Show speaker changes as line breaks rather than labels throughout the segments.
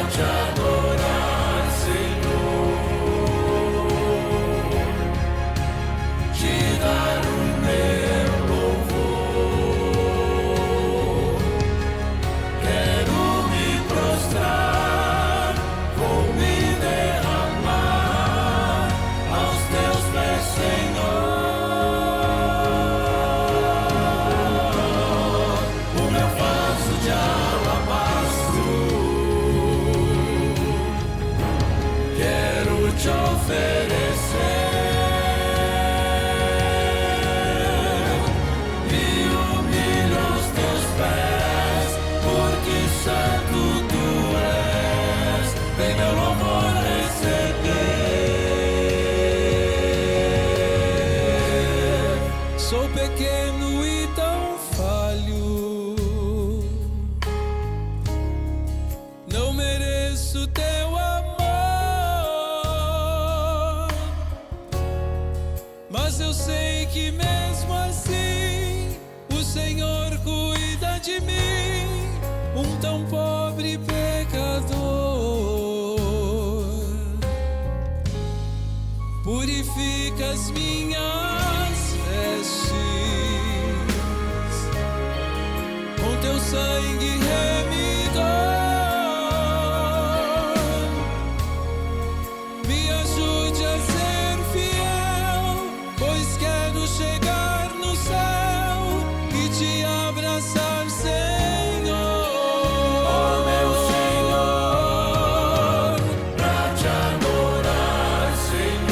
te adorar, Senhor, te dar o meu louvor. Quero me prostrar, vou me derramar aos teus pés, Senhor. O meu vaso de alabastro, quero te oferecer. Me humilho aos teus pés, porque santo tu és. Vem meu louvor receber.
Sou pequeno e tão falho, não mereço teu amor, mas eu sei que mesmo assim o Senhor cuida de mim, um tão pobre pecador. Purifica as minhas vestes com teu sangue remidor. Me ajude a ser fiel, pois quero chegar no céu e te abraçar, Senhor.
Ó meu Senhor, pra te adorar, Senhor,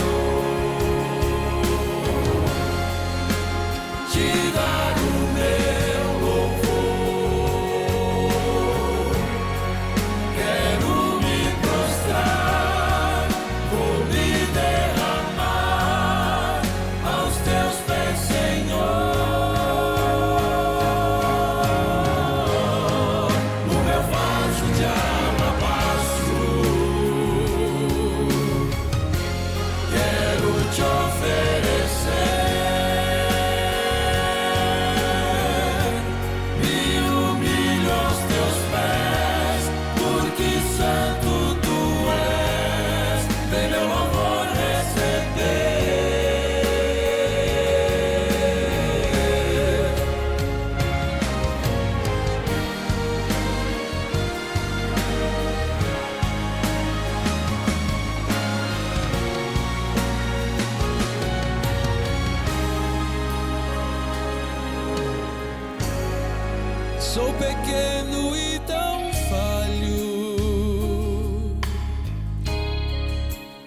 te dar o meu louvor. Quero me prostrar, vou me derramar aos teus pés, Senhor. O meu vaso de alabastro, quero te oferecer. Me humilho aos teus pés, porque santo tu és. Vem meu louvor receber.
Sou pequeno e tão falho,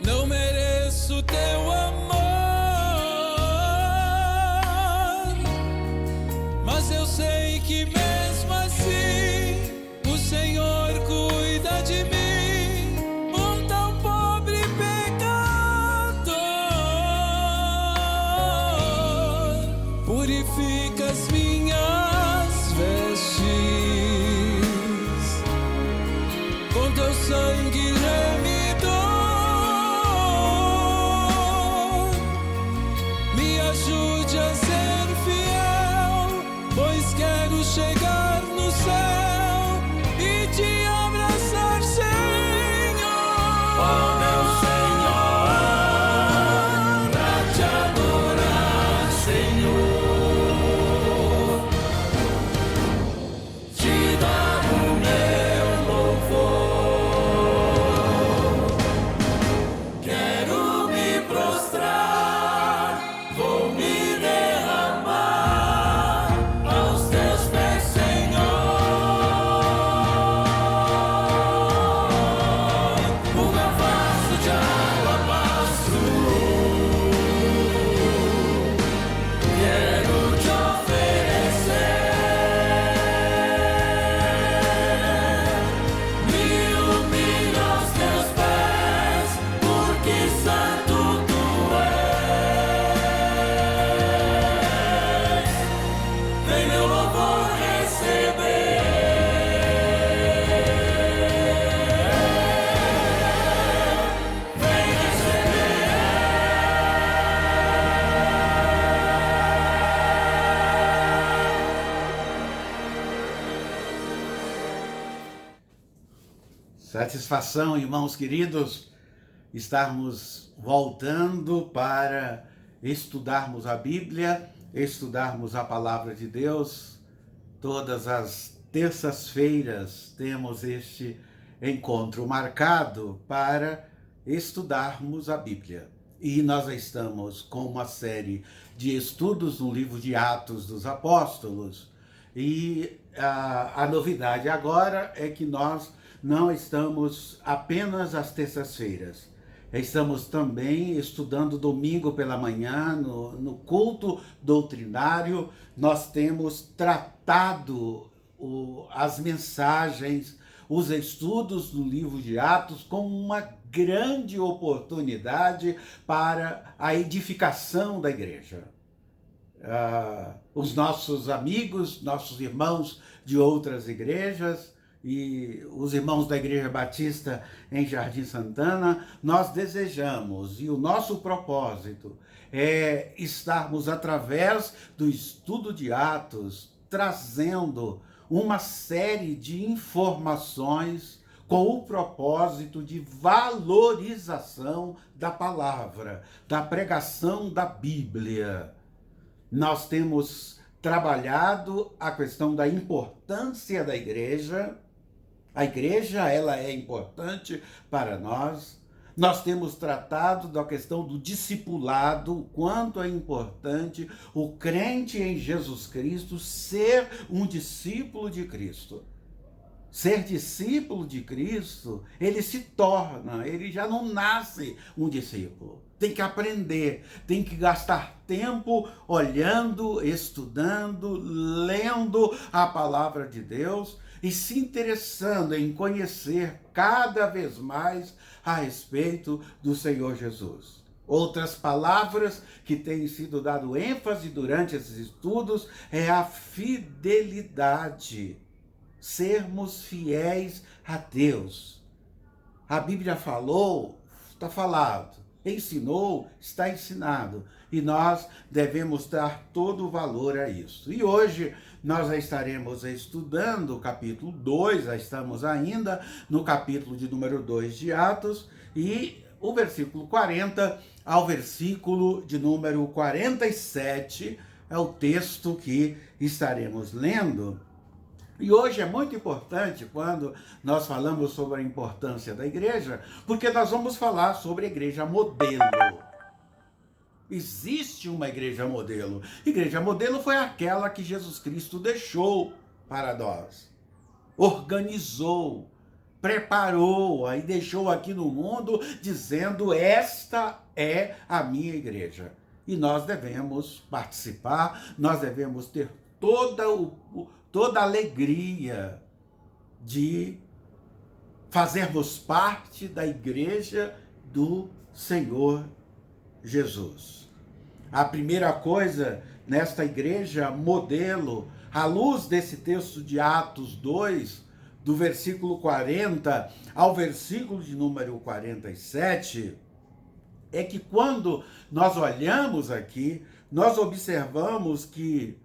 não mereço teu amor, mas eu sei que mesmo assim o Senhor cuida de mim, um tão pobre pecador. Purifica as minhas vestes
Satisfação, irmãos queridos, estarmos voltando para estudarmos a Bíblia, estudarmos a Palavra de Deus. Todas as terças-feiras temos este encontro marcado para estudarmos a Bíblia. E nós estamos com uma série de estudos no livro de Atos dos Apóstolos. E a novidade agora é que nós não estamos apenas às terças-feiras. Estamos também estudando domingo pela manhã, no culto doutrinário. Nós temos tratado as mensagens, os estudos do livro de Atos como uma grande oportunidade para a edificação da igreja. Os nossos amigos, nossos irmãos de outras igrejas e os irmãos da Igreja Batista em Jardim Santana, nós desejamos, e o nosso propósito é estarmos, através do estudo de Atos, trazendo uma série de informações com o propósito de valorização da palavra, da pregação da Bíblia. Nós temos trabalhado a questão da importância da igreja. A igreja, ela é importante para nós. Nós temos tratado da questão do discipulado, o quanto é importante o crente em Jesus Cristo ser um discípulo de Cristo. Ser discípulo de Cristo, ele se torna, ele já não nasce um discípulo. Tem que aprender, tem que gastar tempo olhando, estudando, lendo a palavra de Deus e se interessando em conhecer cada vez mais a respeito do Senhor Jesus. Outras palavras que têm sido dado ênfase durante esses estudos é a fidelidade. Sermos fiéis a Deus. A Bíblia falou, está falado. Ensinou, está ensinado. E nós devemos dar todo o valor a isso. E hoje nós já estaremos estudando o capítulo 2, já estamos ainda no capítulo de número 2 de Atos, e o versículo 40 ao versículo de número 47 é o texto que estaremos lendo. E hoje é muito importante quando nós falamos sobre a importância da igreja, porque nós vamos falar sobre a igreja modelo. Existe uma igreja modelo. Igreja modelo foi aquela que Jesus Cristo deixou para nós. Organizou, preparou, aí deixou aqui no mundo dizendo: esta é a minha igreja. E nós devemos participar, nós devemos ter toda a alegria de fazermos parte da igreja do Senhor Jesus. A primeira coisa nesta igreja modelo, à luz desse texto de Atos 2, do versículo 40 ao versículo de número 47, é que quando nós olhamos aqui, nós observamos que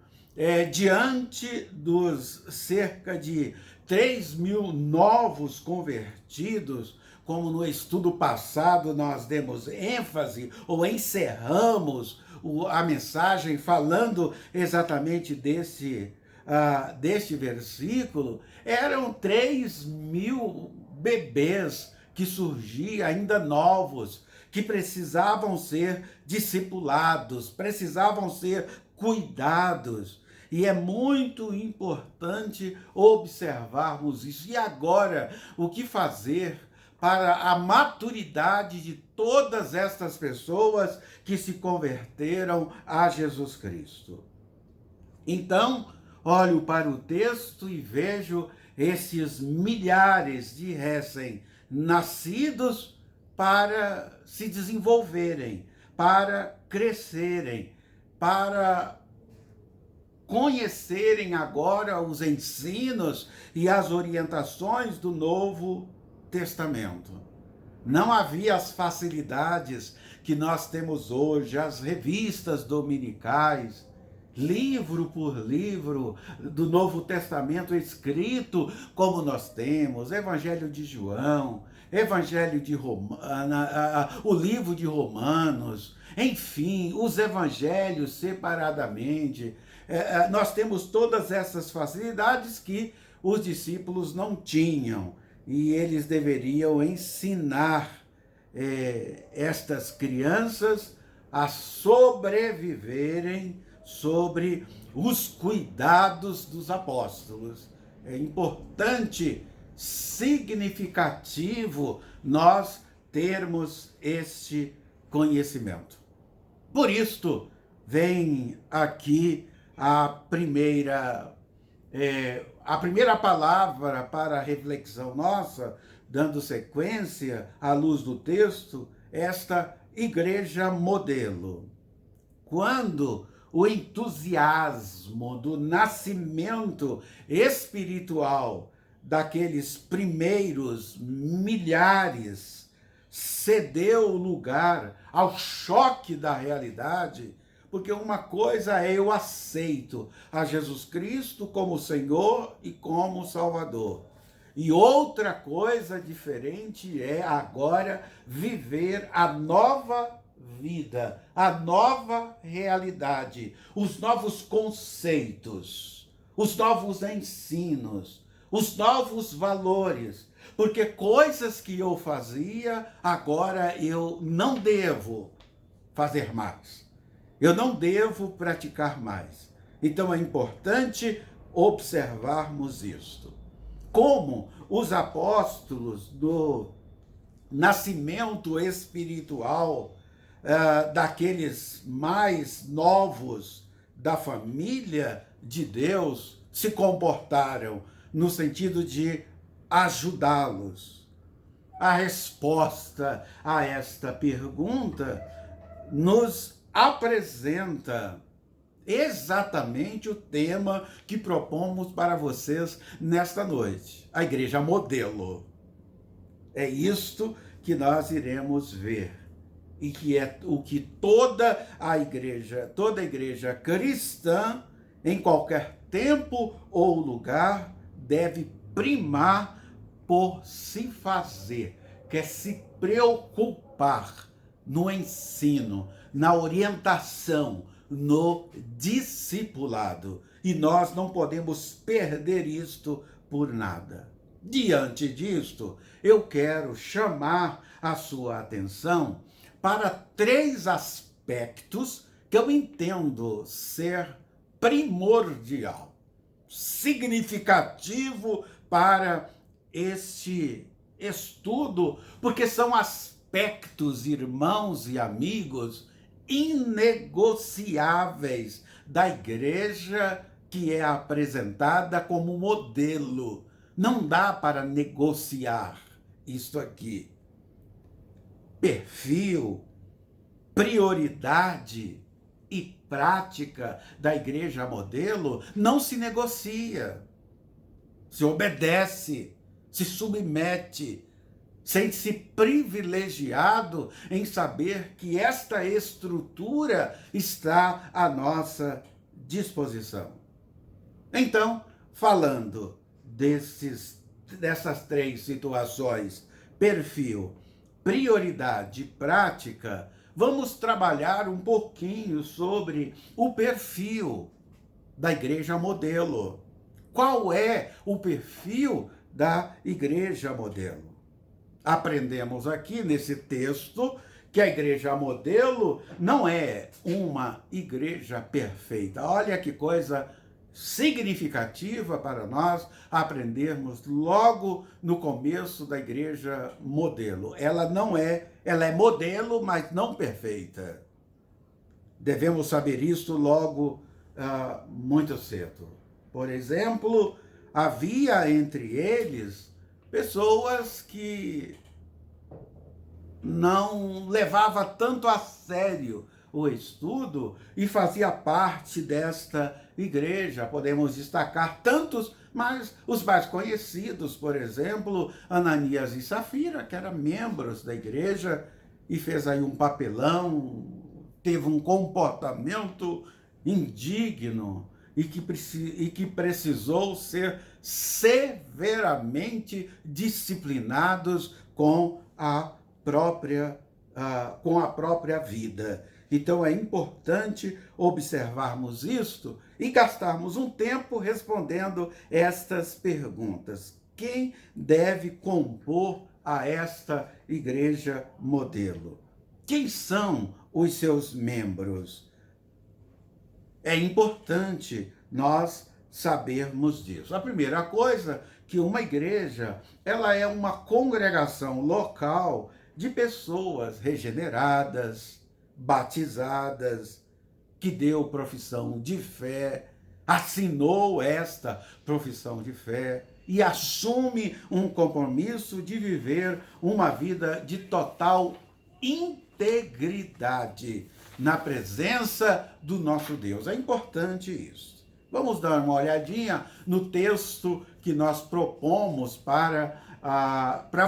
diante dos cerca de 3.000 novos convertidos, como no estudo passado nós demos ênfase ou encerramos a mensagem falando exatamente deste versículo, eram 3.000 bebês que surgiam ainda novos, que precisavam ser discipulados, precisavam ser cuidados. E é muito importante observarmos isso. E agora, o que fazer para a maturidade de todas estas pessoas que se converteram a Jesus Cristo? Então, olho para o texto e vejo esses milhares de recém-nascidos para se desenvolverem, para crescerem, para conhecerem agora os ensinos e as orientações do Novo Testamento. Não havia as facilidades que nós temos hoje, as revistas dominicais, livro por livro do Novo Testamento escrito, como nós temos Evangelho de João, Evangelho de o livro de Romanos, enfim, os evangelhos separadamente. Nós temos todas essas facilidades que os discípulos não tinham, e eles deveriam ensinar estas crianças a sobreviverem sobre os cuidados dos apóstolos. É importante, significativo, nós termos este conhecimento. Por isto, vem aqui a primeira palavra para a reflexão nossa, dando sequência à luz do texto, esta igreja modelo. Quando o entusiasmo do nascimento espiritual daqueles primeiros milhares cedeu lugar ao choque da realidade, porque uma coisa é eu aceito a Jesus Cristo como Senhor e como Salvador. E outra coisa diferente é agora viver a nova vida, a nova realidade, os novos conceitos, os novos ensinos, os novos valores. Porque coisas que eu fazia, agora eu não devo fazer mais. Eu não devo praticar mais. Então é importante observarmos isto. Como os apóstolos do nascimento espiritual daqueles mais novos da família de Deus se comportaram no sentido de ajudá-los. A resposta a esta pergunta nos apresenta exatamente o tema que propomos para vocês nesta noite. A igreja modelo. É isto que nós iremos ver. E que é o que toda a igreja cristã, em qualquer tempo ou lugar, deve primar por se fazer, que é se preocupar no ensino, na orientação, no discipulado. E nós não podemos perder isto por nada. Diante disto, eu quero chamar a sua atenção para 3 aspectos que eu entendo ser primordial, significativo para este estudo, porque são aspectos, irmãos e amigos, inegociáveis da igreja que é apresentada como modelo. Não dá para negociar isto aqui. Perfil, prioridade e prática da igreja modelo não se negocia. Se obedece, se submete, sente-se privilegiado em saber que esta estrutura está à nossa disposição. Então, falando dessas 3 situações, perfil, prioridade e prática, vamos trabalhar um pouquinho sobre o perfil da igreja modelo. Qual é o perfil da igreja modelo? Aprendemos aqui nesse texto que a igreja modelo não é uma igreja perfeita. Olha que coisa significativa para nós aprendermos logo no começo da igreja modelo. Ela é modelo, mas não perfeita. Devemos saber isso logo muito cedo. Por exemplo, havia entre eles pessoas que não levava tanto a sério o estudo e fazia parte desta igreja. Podemos destacar tantos, mas os mais conhecidos, por exemplo, Ananias e Safira, que eram membros da igreja e fez aí um papelão, teve um comportamento indigno e que precisou ser severamente disciplinados com a própria vida. Então é importante observarmos isto e gastarmos um tempo respondendo estas perguntas. Quem deve compor a esta igreja modelo? Quem são os seus membros? É importante nós sabermos disso. A primeira coisa, que uma igreja, ela é uma congregação local de pessoas regeneradas, batizadas, que deu profissão de fé, assinou esta profissão de fé e assume um compromisso de viver uma vida de total integridade na presença do nosso Deus. É importante isso. Vamos dar uma olhadinha no texto que nós propomos para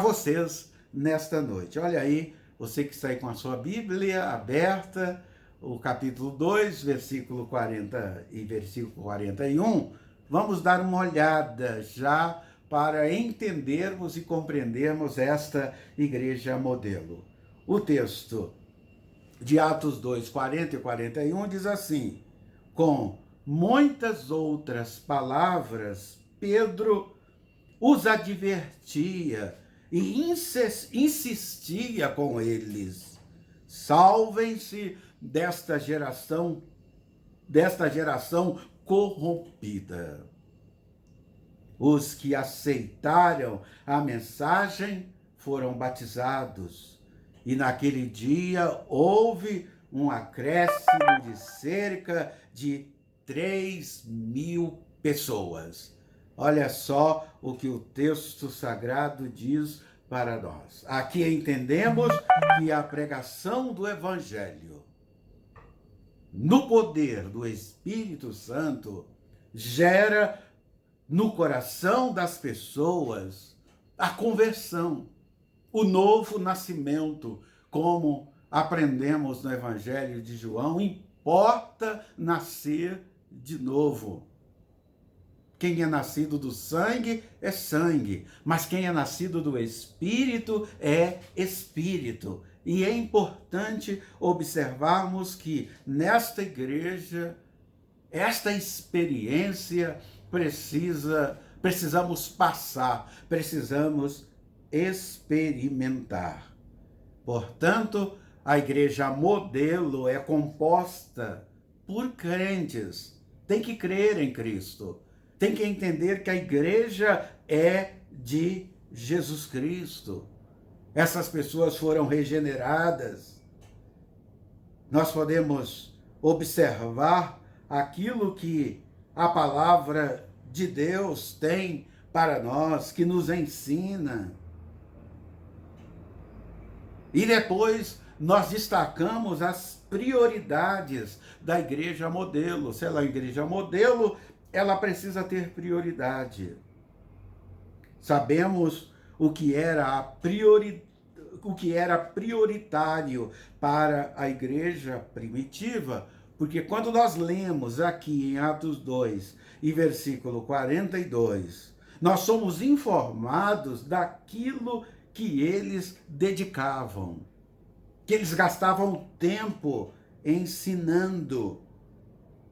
vocês nesta noite. Olha aí, você que está aí com a sua Bíblia aberta, o capítulo 2, versículo 40 e versículo 41, vamos dar uma olhada já para entendermos e compreendermos esta igreja modelo. O texto de Atos 2, 40 e 41 diz assim: com muitas outras palavras, Pedro os advertia e insistia com eles: salvem-se desta geração corrompida. Os que aceitaram a mensagem foram batizados, e naquele dia houve um acréscimo de cerca de 3.000 pessoas. Olha só o que o texto sagrado diz para nós. Aqui entendemos que a pregação do Evangelho, no poder do Espírito Santo, gera no coração das pessoas a conversão, o novo nascimento, como aprendemos no Evangelho de João. Importa nascer de novo. Quem é nascido do sangue é sangue, mas quem é nascido do Espírito é Espírito. E é importante observarmos que nesta igreja, esta experiência precisamos passar, precisamos experimentar. Portanto, a igreja modelo é composta por crentes. Tem que crer em Cristo. Tem que entender que a igreja é de Jesus Cristo. Essas pessoas foram regeneradas. Nós podemos observar aquilo que a palavra de Deus tem para nós, que nos ensina. E depois nós destacamos as prioridades da igreja modelo. Se ela é a igreja modelo, ela precisa ter prioridade. Sabemos o que era prioritário para a igreja primitiva, porque quando nós lemos aqui em Atos 2 e versículo 42, nós somos informados daquilo que eles dedicavam, que eles gastavam tempo ensinando.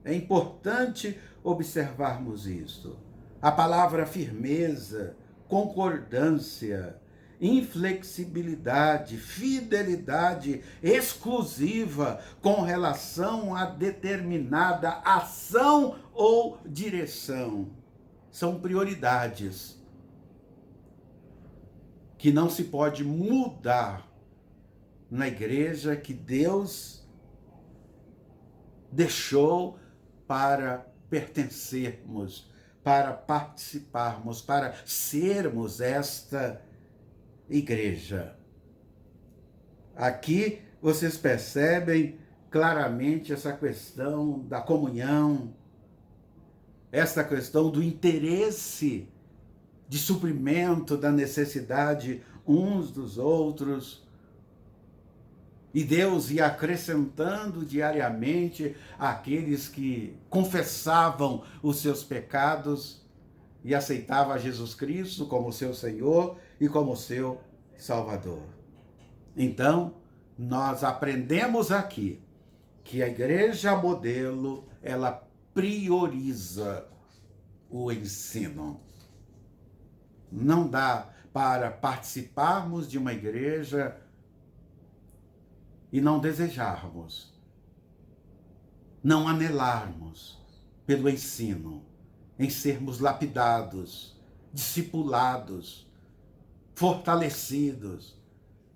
É importante observarmos isso. A palavra firmeza, concordância, inflexibilidade, fidelidade exclusiva com relação a determinada ação ou direção são prioridades que não se pode mudar na igreja que Deus deixou para pertencermos, para participarmos, para sermos esta igreja. Aqui vocês percebem claramente essa questão da comunhão, essa questão do interesse de suprimento da necessidade uns dos outros. E Deus ia acrescentando diariamente aqueles que confessavam os seus pecados e aceitavam Jesus Cristo como seu Senhor e como seu Salvador. Então, nós aprendemos aqui que a igreja modelo, ela prioriza o ensino. Não dá para participarmos de uma igreja e não desejarmos, não anelarmos pelo ensino, em sermos lapidados, discipulados, fortalecidos,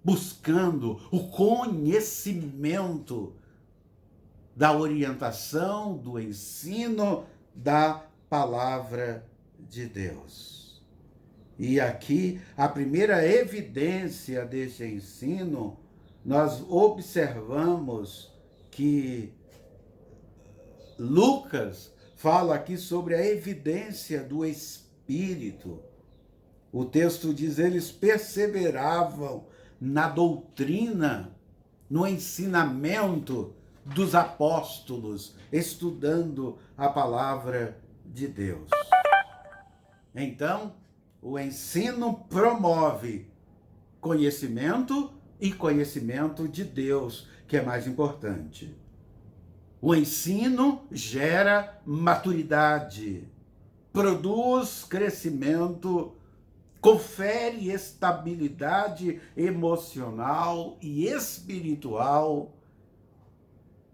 buscando o conhecimento da orientação, do ensino da palavra de Deus. E aqui, a primeira evidência deste ensino, nós observamos que Lucas fala aqui sobre a evidência do Espírito. O texto diz: eles perseveravam na doutrina, no ensinamento dos apóstolos, estudando a palavra de Deus. Então, o ensino promove conhecimento e conhecimento de Deus, que é mais importante. O ensino gera maturidade, produz crescimento, confere estabilidade emocional e espiritual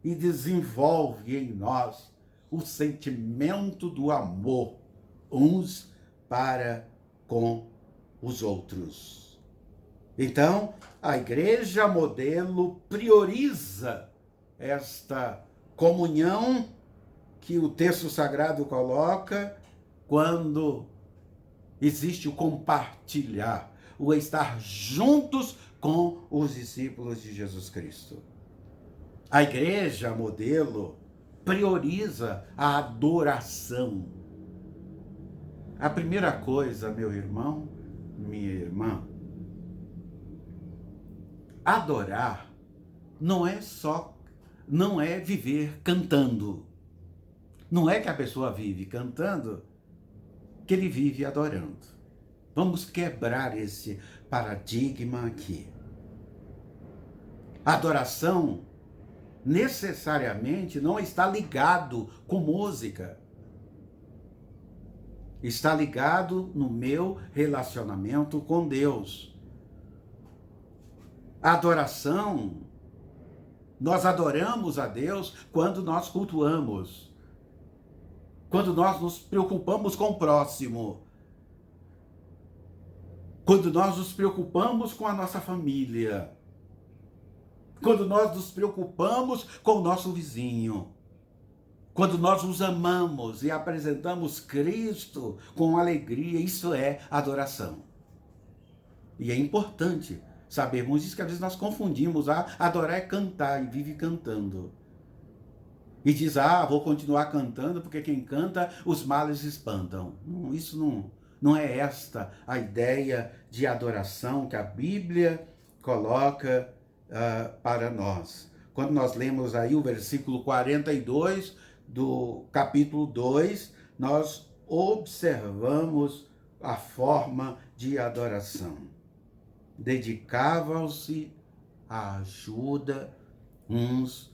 e desenvolve em nós o sentimento do amor uns para com os outros. Então, a igreja modelo prioriza esta comunhão que o texto sagrado coloca quando existe o compartilhar, o estar juntos com os discípulos de Jesus Cristo. A igreja modelo prioriza a adoração. A primeira coisa, meu irmão, minha irmã, adorar não é viver cantando. Não é que a pessoa vive cantando, que ele vive adorando. Vamos quebrar esse paradigma aqui. Adoração necessariamente não está ligado com música. Está ligado no meu relacionamento com Deus. Adoração, nós adoramos a Deus quando nós cultuamos, quando nós nos preocupamos com o próximo, quando nós nos preocupamos com a nossa família, quando nós nos preocupamos com o nosso vizinho, quando nós os amamos e apresentamos Cristo com alegria, isso é adoração. E é importante sabermos isso, que às vezes nós confundimos, adorar é cantar, e vive cantando. E diz, vou continuar cantando, porque quem canta, os males espantam. Isso não é esta a ideia de adoração que a Bíblia coloca para nós. Quando nós lemos aí o versículo 42 do capítulo 2, nós observamos a forma de adoração. Dedicavam-se à ajuda uns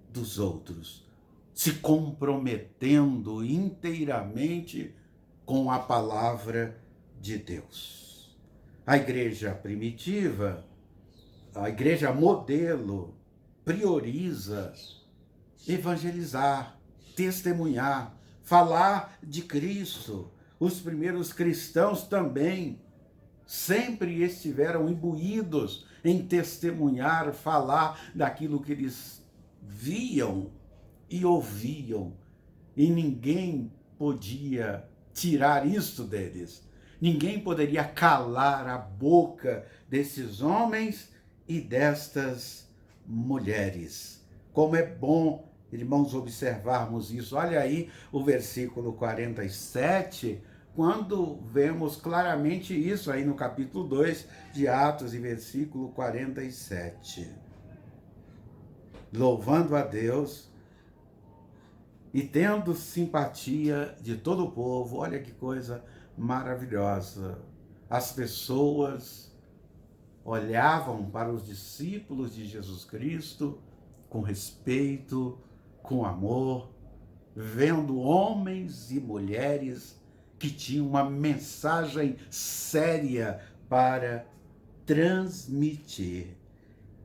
dos outros, se comprometendo inteiramente com a palavra de Deus. A igreja primitiva, a igreja modelo, prioriza evangelizar, testemunhar, falar de Cristo. Os primeiros cristãos também sempre estiveram imbuídos em testemunhar, falar daquilo que eles viam e ouviam. E ninguém podia tirar isso deles. Ninguém poderia calar a boca desses homens e destas mulheres. Como é bom, irmãos, observarmos isso. Olha aí o versículo 47, quando vemos claramente isso aí no capítulo 2 de Atos, e versículo 47. louvando a Deus e tendo simpatia de todo o povo. Olha que coisa maravilhosa. As pessoas olhavam para os discípulos de Jesus Cristo com respeito, com amor, vendo homens e mulheres que tinham uma mensagem séria para transmitir.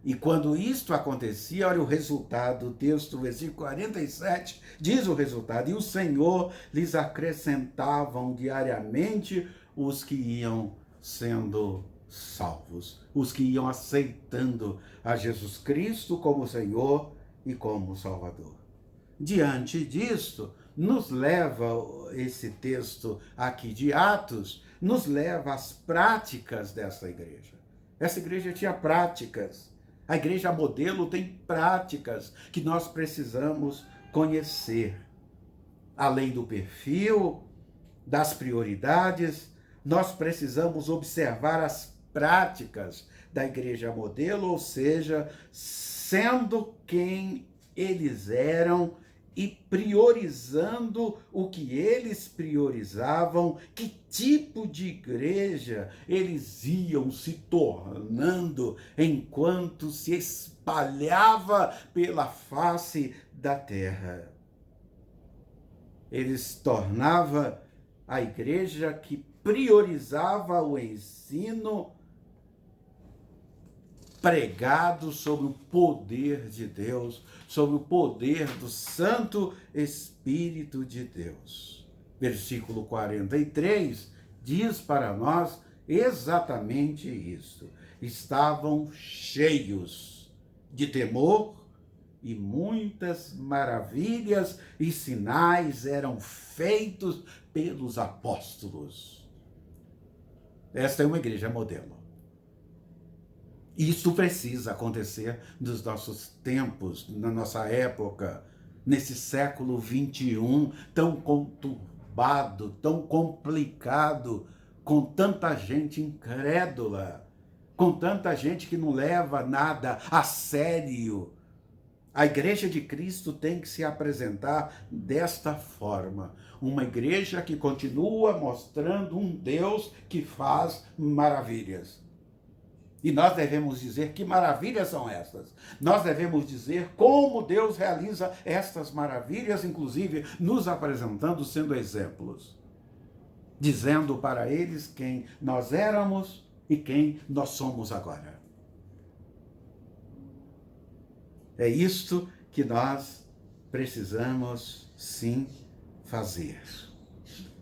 E quando isto acontecia, olha o resultado, o texto, versículo 47, diz o resultado: e o Senhor lhes acrescentavam diariamente os que iam sendo salvos, os que iam aceitando a Jesus Cristo como Senhor e como Salvador. Diante disto, nos leva esse texto aqui de Atos, nos leva às práticas dessa igreja. Essa igreja tinha práticas. A igreja modelo tem práticas que nós precisamos conhecer. Além do perfil, das prioridades, nós precisamos observar as práticas da igreja modelo, ou seja, sendo quem eles eram e priorizando o que eles priorizavam, que tipo de igreja eles iam se tornando enquanto se espalhava pela face da terra. Eles tornavam a igreja que priorizava o ensino pregado sobre o poder de Deus, sobre o poder do Santo Espírito de Deus. Versículo 43 diz para nós exatamente isso. Estavam cheios de temor e muitas maravilhas e sinais eram feitos pelos apóstolos. Esta é uma igreja modelo. Isso precisa acontecer nos nossos tempos, na nossa época, nesse século 21, tão conturbado, tão complicado, com tanta gente incrédula, com tanta gente que não leva nada a sério. A igreja de Cristo tem que se apresentar desta forma. Uma igreja que continua mostrando um Deus que faz maravilhas. E nós devemos dizer que maravilhas são estas. Nós devemos dizer como Deus realiza estas maravilhas, inclusive nos apresentando sendo exemplos. Dizendo para eles quem nós éramos e quem nós somos agora. É isto que nós precisamos, sim, fazer.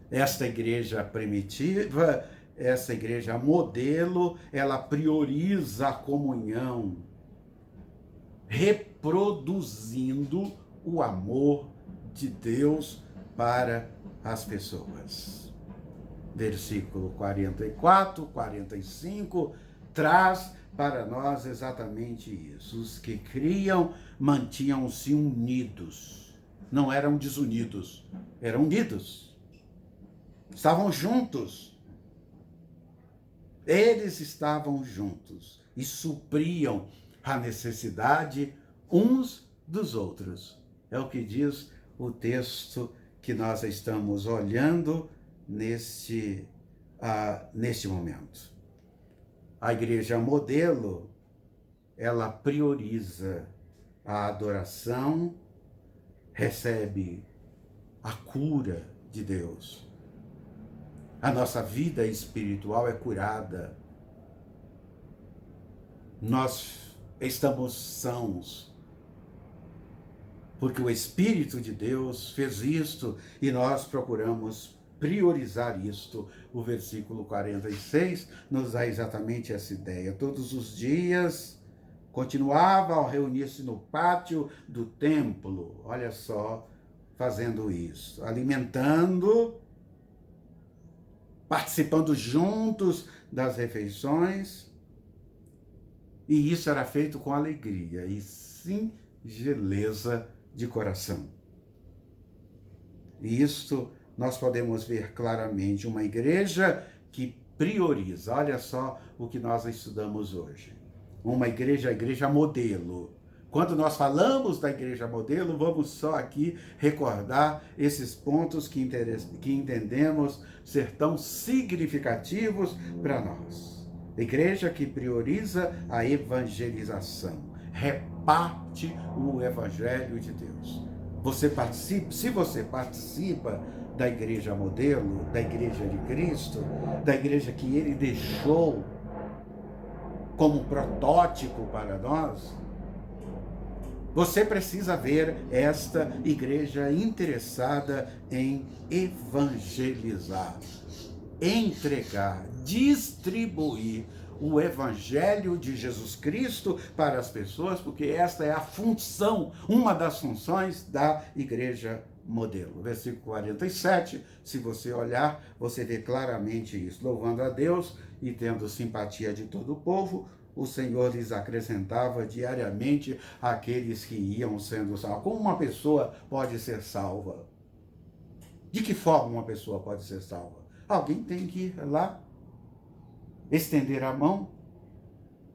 Esta igreja primitiva, essa igreja modelo, ela prioriza a comunhão, reproduzindo o amor de Deus para as pessoas. Versículo 44, 45, traz para nós exatamente isso. Os que criam mantinham-se unidos, não eram desunidos, eram unidos, estavam juntos. Eles estavam juntos e supriam a necessidade uns dos outros. É o que diz o texto que nós estamos olhando neste momento. A igreja modelo, ela prioriza a adoração, recebe a cura de Deus. A nossa vida espiritual é curada. Nós estamos sãos. Porque o Espírito de Deus fez isto e nós procuramos priorizar isto. O versículo 46 nos dá exatamente essa ideia. Todos os dias continuava a reunir-se no pátio do templo. Olha só, fazendo isso. Alimentando, participando juntos das refeições, e isso era feito com alegria e singeleza de coração. E isto nós podemos ver claramente, uma igreja que prioriza. Olha só o que nós estudamos hoje. Uma igreja, a igreja modelo, Quando nós falamos da igreja modelo, vamos só aqui recordar esses pontos que entendemos ser tão significativos para nós. Igreja que prioriza a evangelização, reparte o evangelho de Deus. Se você participa da igreja modelo, da igreja de Cristo, da igreja que ele deixou como protótipo para nós, você precisa ver esta igreja interessada em evangelizar, entregar, distribuir o evangelho de Jesus Cristo para as pessoas, porque esta é a função, uma das funções da igreja modelo. Versículo 47, se você olhar, você vê claramente isso. Louvando a Deus e tendo simpatia de todo o povo, o Senhor lhes acrescentava diariamente aqueles que iam sendo salvos. Como uma pessoa pode ser salva? De que forma uma pessoa pode ser salva? Alguém tem que ir lá, estender a mão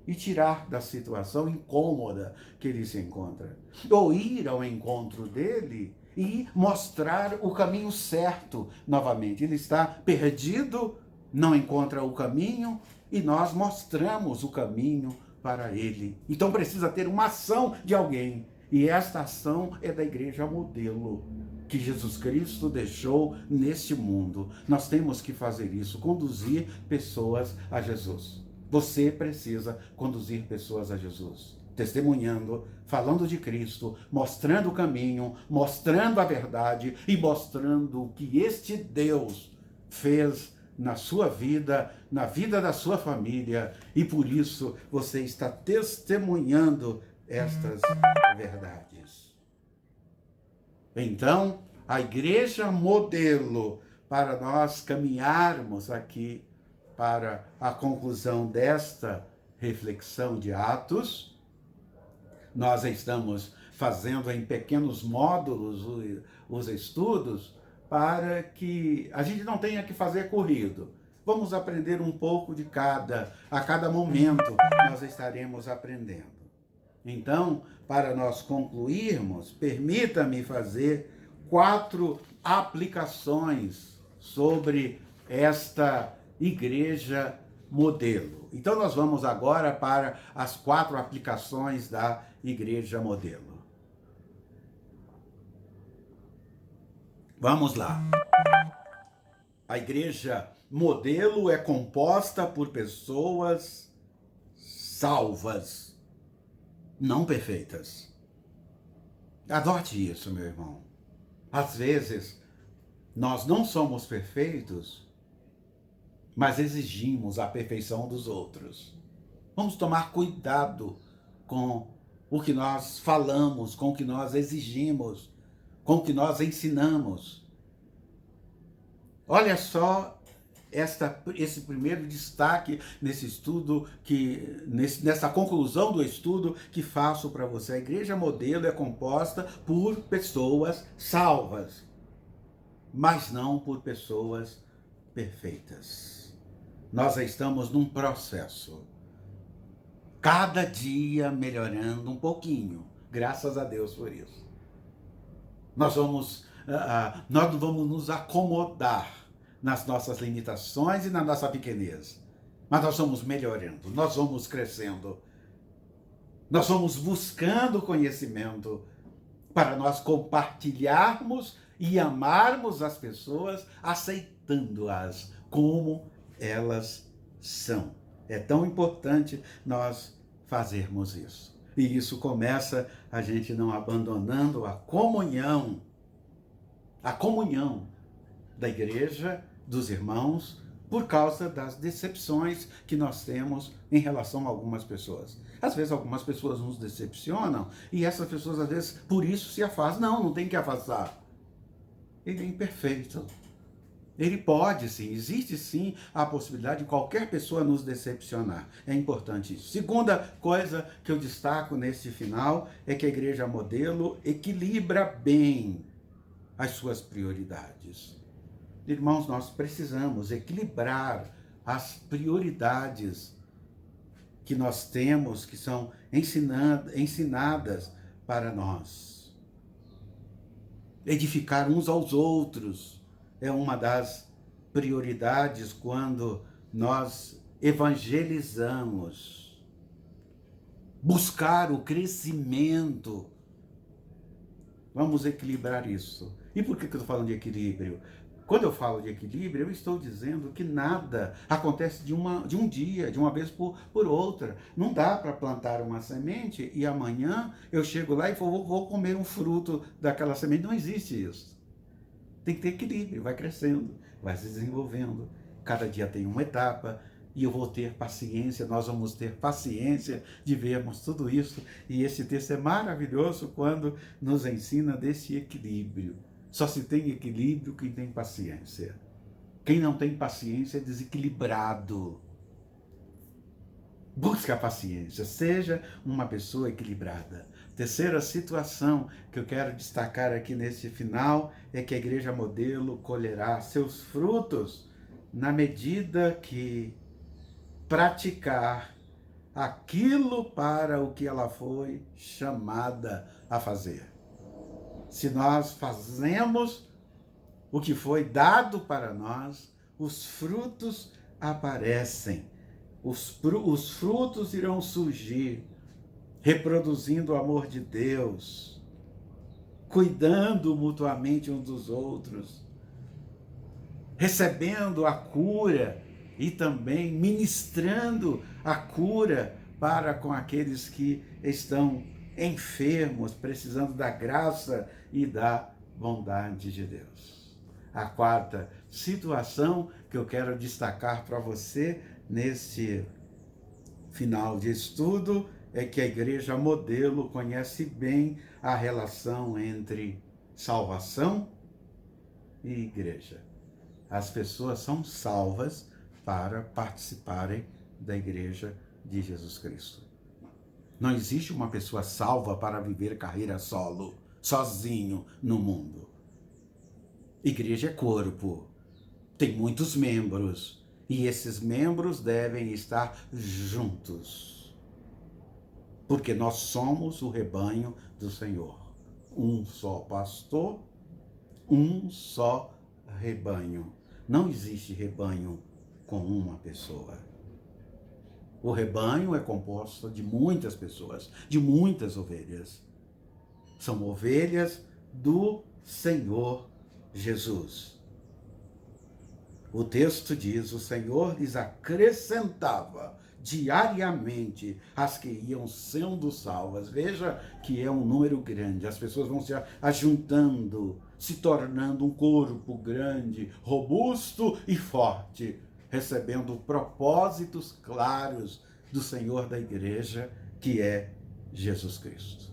e tirar da situação incômoda que ele se encontra. Ou ir ao encontro dele e mostrar o caminho certo novamente. Ele está perdido, não encontra o caminho, e nós mostramos o caminho para ele. Então precisa ter uma ação de alguém. E esta ação é da igreja modelo que Jesus Cristo deixou neste mundo. Nós temos que fazer isso, conduzir pessoas a Jesus. Você precisa conduzir pessoas a Jesus, testemunhando, falando de Cristo, mostrando o caminho, mostrando a verdade e mostrando o que este Deus fez na sua vida, na vida da sua família, e por isso você está testemunhando estas verdades. Então, a igreja modelo, para nós caminharmos aqui para a conclusão desta reflexão de Atos, nós estamos fazendo em pequenos módulos os estudos, para que a gente não tenha que fazer corrido. Vamos aprender um pouco de a cada momento nós estaremos aprendendo. Então, para nós concluirmos, permita-me fazer 4 aplicações sobre esta igreja modelo. Então, nós vamos agora para as 4 aplicações da igreja modelo. Vamos lá. A igreja modelo é composta por pessoas salvas, não perfeitas. Adote isso, meu irmão. Às vezes, nós não somos perfeitos, mas exigimos a perfeição dos outros. Vamos tomar cuidado com o que nós falamos, com o que nós exigimos, com o que nós ensinamos. Olha só esse primeiro destaque nesse estudo, nessa conclusão do estudo que faço para você. A igreja modelo é composta por pessoas salvas, mas não por pessoas perfeitas. Nós estamos num processo, cada dia melhorando um pouquinho, graças a Deus por isso. Nós não vamos nos acomodar nas nossas limitações e na nossa pequenez. Mas nós vamos melhorando, nós vamos crescendo. Nós vamos buscando conhecimento para nós compartilharmos e amarmos as pessoas, aceitando-as como elas são. É tão importante nós fazermos isso. E isso começa a gente não abandonando a comunhão da igreja, dos irmãos, por causa das decepções que nós temos em relação a algumas pessoas. Às vezes algumas pessoas nos decepcionam e essas pessoas às vezes por isso se afastam. Não tem que afastar. Ele é imperfeito. Ele pode sim, existe sim a possibilidade de qualquer pessoa nos decepcionar. É importante isso. Segunda coisa que eu destaco nesse final é que a igreja modelo equilibra bem as suas prioridades. Irmãos, nós precisamos equilibrar as prioridades que nós temos, que são ensinadas para nós. Edificar uns aos outros é uma das prioridades quando nós evangelizamos. Buscar o crescimento. Vamos equilibrar isso. E por que eu estou falando de equilíbrio? Quando eu falo de equilíbrio, eu estou dizendo que nada acontece de um dia, de uma vez por outra. Não dá para plantar uma semente e amanhã eu chego lá e vou comer um fruto daquela semente. Não existe isso. Tem que ter equilíbrio, vai crescendo, vai se desenvolvendo. Cada dia tem uma etapa e eu vou ter paciência, nós vamos ter paciência de vermos tudo isso. E esse texto é maravilhoso quando nos ensina desse equilíbrio. Só se tem equilíbrio quem tem paciência. Quem não tem paciência é desequilibrado. Busque a paciência, seja uma pessoa equilibrada. Terceira situação que eu quero destacar aqui nesse final é que a igreja modelo colherá seus frutos na medida que praticar aquilo para o que ela foi chamada a fazer. Se nós fazemos o que foi dado para nós, os frutos aparecem. Os frutos irão surgir, reproduzindo o amor de Deus, cuidando mutuamente uns dos outros, recebendo a cura e também ministrando a cura para com aqueles que estão enfermos, precisando da graça e da bondade de Deus. A quarta situação que eu quero destacar para você nesse final de estudo é que a igreja modelo conhece bem a relação entre salvação e igreja. As pessoas são salvas para participarem da igreja de Jesus Cristo. Não existe uma pessoa salva para viver carreira solo, sozinho no mundo. Igreja é corpo, tem muitos membros, e esses membros devem estar juntos, porque nós somos o rebanho do Senhor. Um só pastor, um só rebanho. Não existe rebanho com uma pessoa. O rebanho é composto de muitas pessoas, de muitas ovelhas. São ovelhas do Senhor Jesus. O texto diz: o Senhor lhes acrescentava diariamente as que iam sendo salvas. Veja que é um número grande. As pessoas vão se ajuntando, se tornando um corpo grande, robusto e forte, recebendo propósitos claros do Senhor da igreja, que é Jesus Cristo.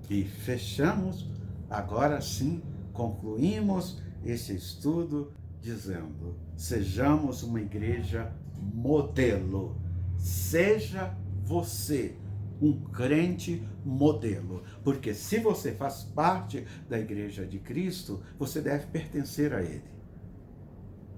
E fechamos, agora sim, concluímos esse estudo dizendo: sejamos uma igreja modelo. Seja você um crente modelo, porque se você faz parte da igreja de Cristo, você deve pertencer a Ele.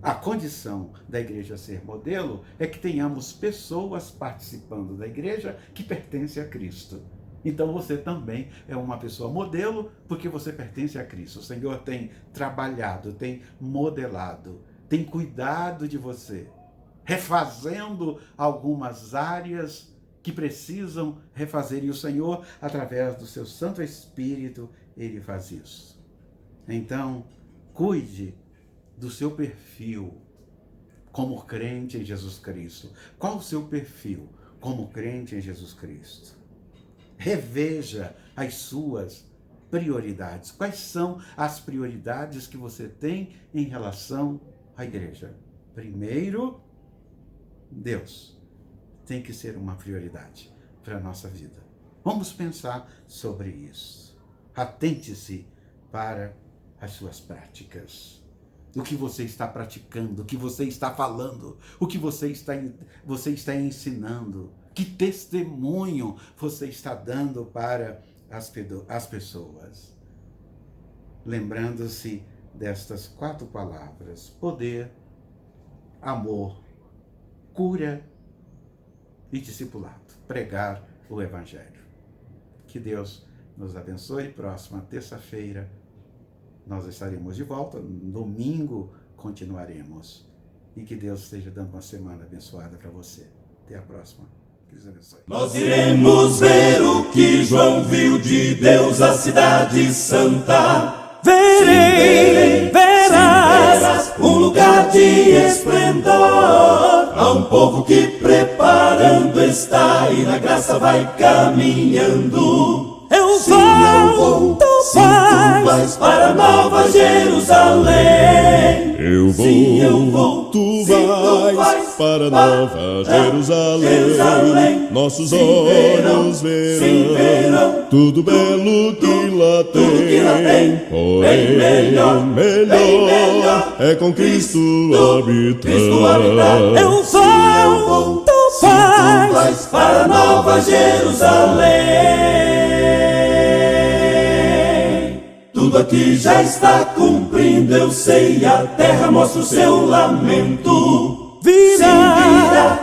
A condição da igreja ser modelo é que tenhamos pessoas participando da igreja que pertencem a Cristo. Então você também é uma pessoa modelo porque você pertence a Cristo. O Senhor tem trabalhado, tem modelado, tem cuidado de você, refazendo algumas áreas que precisam refazer. E o Senhor, através do seu Santo Espírito, Ele faz isso. Então, cuide do seu perfil como crente em Jesus Cristo. Qual o seu perfil como crente em Jesus Cristo? Reveja as suas prioridades. Quais são as prioridades que você tem em relação à igreja? Primeiro, Deus tem que ser uma prioridade para a nossa vida. Vamos pensar sobre isso. Atente-se para as suas práticas. O que você está praticando, o que você está falando, o que você está ensinando. Que testemunho você está dando para as pessoas? Lembrando-se destas 4 palavras: poder, amor, cura e discipulado, pregar o Evangelho. Que Deus nos abençoe. Próxima terça-feira nós estaremos de volta, domingo continuaremos. E que Deus esteja dando uma semana abençoada para você. Até a próxima. Que Deus abençoe.
Nós iremos ver o que João viu de Deus, a cidade santa. Verás um lugar de esplendor. Há um povo que preparando está e na graça vai caminhando.
Eu vou, tu vais
para Nova Jerusalém.
Eu vou, tu vais para Nova Jerusalém. Nossos olhos verão tudo belo que lá tem. Porém, melhor é com Cristo habitar.
Eu vou, tu vais
para Nova Jerusalém. Tudo aqui já está cumprindo, eu sei, a terra mostra o seu lamento. Virá,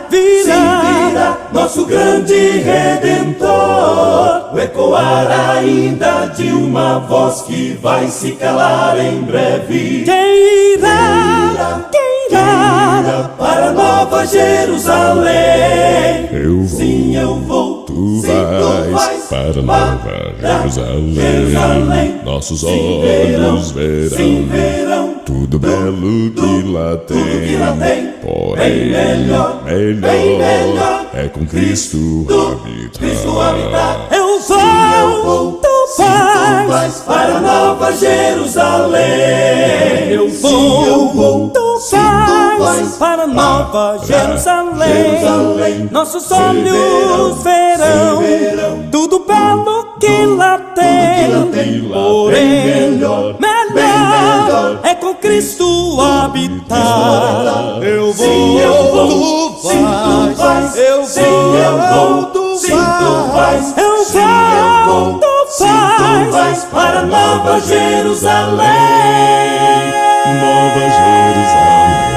nosso grande Redentor. O ecoar ainda de uma voz que vai se calar em breve.
Quem irá
para Nova Jerusalém?
Sim,
eu vou.
Tu vais para Nova Jerusalém. Nossos olhos verão tudo belo que lá tem. Porém, melhor é com Cristo habitar.
Eu vou, tu vais
para Nova Jerusalém.
Eu vou, tu vais para Nova Jerusalém. Nossos olhos verão tudo belo que lá tem. Porém, melhor é com Cristo habitar. Eu vou, tu vais. Eu vou, tu vais. Eu vou, tu vais para Nova Jerusalém.
Nova Jerusalém.